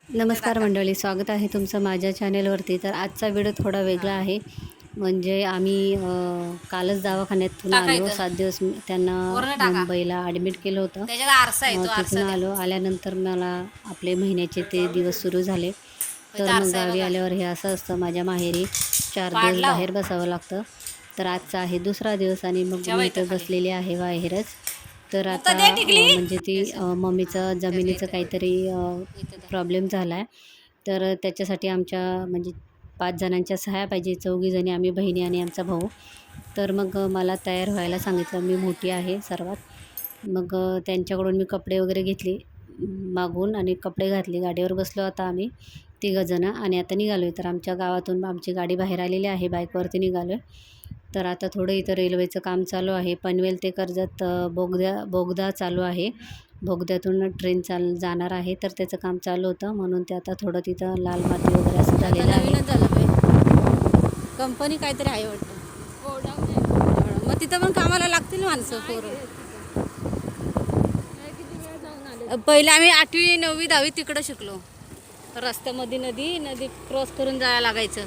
नमस्कार मंडळी, स्वागत आहे तुमचं माझ्या चॅनेलवरती. तर आजचा व्हिडिओ थोडा वेगळा आहे. म्हणजे आम्ही कालच दवाखान्यातून आलो. 7 दिवस त्यांना मुंबईला ॲडमिट केलं होतं. तिथून आल्यानंतर मला आपले महिन्याचे ते दिवस सुरू झाले. तर मग गावी आल्यावर हे असं असतं, माझ्या माहेरी 4 दिवस बाहेर बसावं लागतं. तर आजचा आहे दुसरा दिवस आणि मग मी इथं बसलेली आहे बाहेरच. तर आता म्हणजे ती मम्मीचं जमिनीचं काहीतरी प्रॉब्लेम झाला आहे. तर त्याच्यासाठी आमच्या म्हणजे 5 जणांच्या सह्या पाहिजे. 4घी जणी आम्ही बहिणी आणि आमचा भाऊ. तर मग मला तयार व्हायला सांगितलं. मी मोठी आहे सर्वात. मग त्यांच्याकडून मी कपडे वगैरे घेतले मागून आणि कपडे घातले. गाडीवर बसलो आता आम्ही 3 जणं आणि आता निघालो आहे. तर आमच्या गावातून आमची गाडी बाहेर आलेली आहे. बाईकवरती निघालो आहे. तर आता थोडं इथं रेल्वेचं काम चालू आहे. पनवेल ते कर्जत बोगदा चालू आहे. बोगद्यातून ट्रेन जाणार आहे. तर त्याचं काम चालू होतं, म्हणून ते आता थोडं तिथं लाल माती वगैरे असं झालेलं आहे. कंपनी काहीतरी आहे वाटतं. मग तिथं पण कामाला लागतील माणसं पोरं. पहिले आम्ही 8वी 9वी 10वी तिकडं शिकलो. रस्त्यामध्ये नदी क्रॉस करून जायला लागायचं.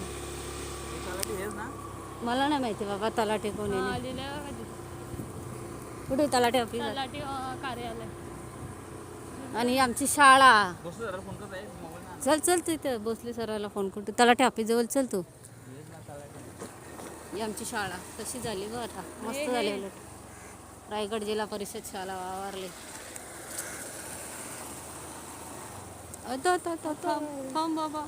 मला नाही माहिती बाबा तलाठी कोण आहे. कुठे तलाठी ऑफिस? कार्यालय. आणि आमची शाळा. चल तिथं भोसले सराला फोन करतो. तलाठी ऑफिस जवळ चल तू. ही आमची शाळा कशी झाली बघ आता, मस्त झाली. उलट रायगड जिल्हा परिषद शाळा वावरली. थांब बाबा.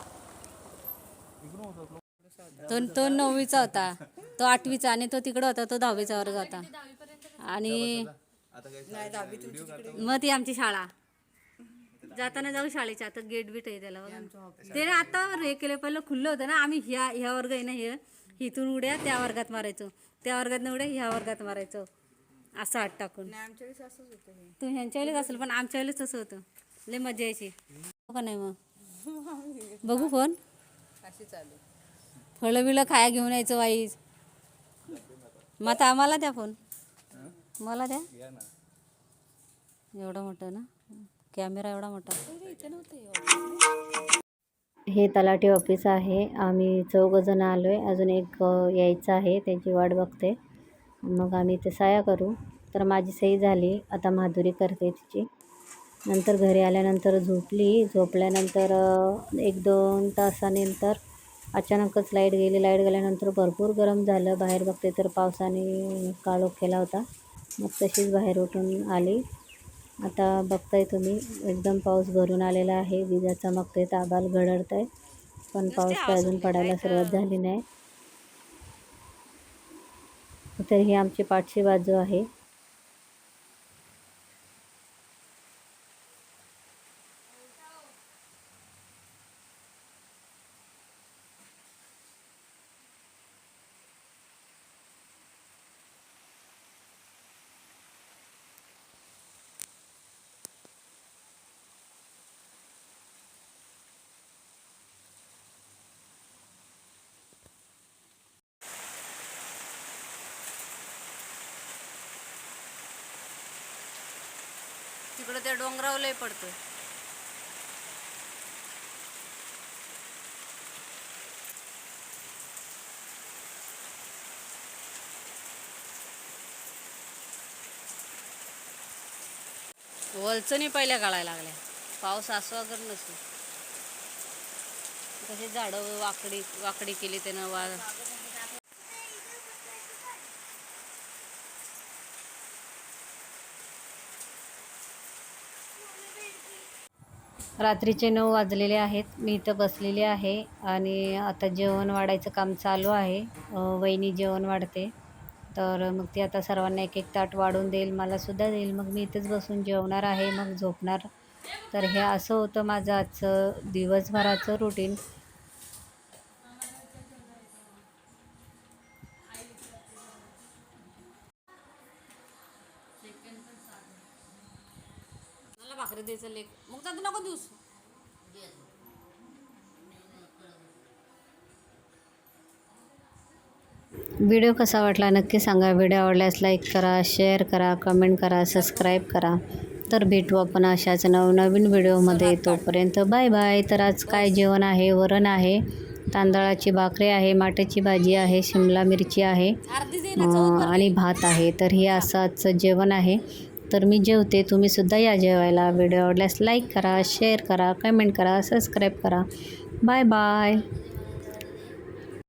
तो 9वीचा होता, तो 8वीचा आणि तो तिकडं होता, तो 10वीचा वर्ग होता. आणि मग ती आमची शाळा. जाताना जाऊ शाळेच्या आता गेट बीट आहे त्याला. ते आता हे केलं, पहिलं खुल्लं होतं ना. आम्ही ह्या वर्ग आहे ना, हे इथून उड्या त्या वर्गात मारायचो, त्या वर्गात उड्या ह्या वर्गात मारायचो, असं हात टाकून. तू ह्यांच्या वेळेस असेल, पण आमच्या वेळेस तसं होतं. लय मजा यायची का नाही? मग बघू फोन अशी चालू. फळं बिळं खाया घेऊन यायचं वाईज. मग आता आम्हाला द्या फोन, मला द्या. एवढा मोठा ना कॅमेरा, एवढा मोठा. हे तलाठी ऑफिस आहे. आम्ही 4 जण आलो आहे. अजून एक यायचं आहे, त्याची वाट बघते. मग आम्ही ते सह्या करू. तर माझी सही झाली. आता माधुरी करते तिची. नंतर घरी आल्यानंतर झोपल्यानंतर 1-2 तासानंतर अचानकच लाईट गेली. लाईट गेल्यानंतर भरपूर गरम झालं. बाहेर बघते तर पावसाने काळोख केला होता. मग तशीच बाहेर उठून आली. आता बघताय तुम्ही, एकदम पाऊस भरून आलेला आहे. विजा चमकते, आभाळ गडगडत आहे, पण पाऊस काय अजून पडायला सुरुवात झाली नाही. तर ही आमची पाठची बाजू आहे. तिकडं त्या डोंगरावर लय पडतं. वलचणी पहिल्या काढायला लागल्या. पाऊस असो अगर नसो, कशी झाडं वाकडी केली त्यानं. रात्रीचे 9 वाजलेले आहेत. मी इथं बसलेली आहे आणि आता जेवण वाढायचं काम चालू आहे. वहिनी जेवण वाढते. तर मग ती आता सर्वांना एक ताट वाढून देईल, मलासुद्धा देईल. मग मी इथेच बसून जेवणार आहे, मग झोपणार. तर हे असं होतं माझं आजचं दिवसभराचं रुटीन. मला भाकरी द्यायचं लेक, मग तर नको दिवस. व्हिडिओ कसा वाटला नक्की सांगा. व्हिडिओ आवडल्यास लाईक करा, शेअर करा, कमेंट करा, सबस्क्राईब करा. तर भेटू आपण अशाच नवनवीन व्हिडिओमध्ये. तोपर्यंत बाय बाय. तर आज काय जेवण आहे, वरण आहे, तांदळाची भाकरी आहे, माठाची भाजी आहे, शिमला मिरची आहे आणि भात आहे. तर हे असं आजचं जेवण आहे. तर मी जेवते, तुम्हीसुद्धा या जेवायला. व्हिडिओ आवडल्यास लाईक करा, शेअर करा, कमेंट करा, सबस्क्राईब करा. Bye bye.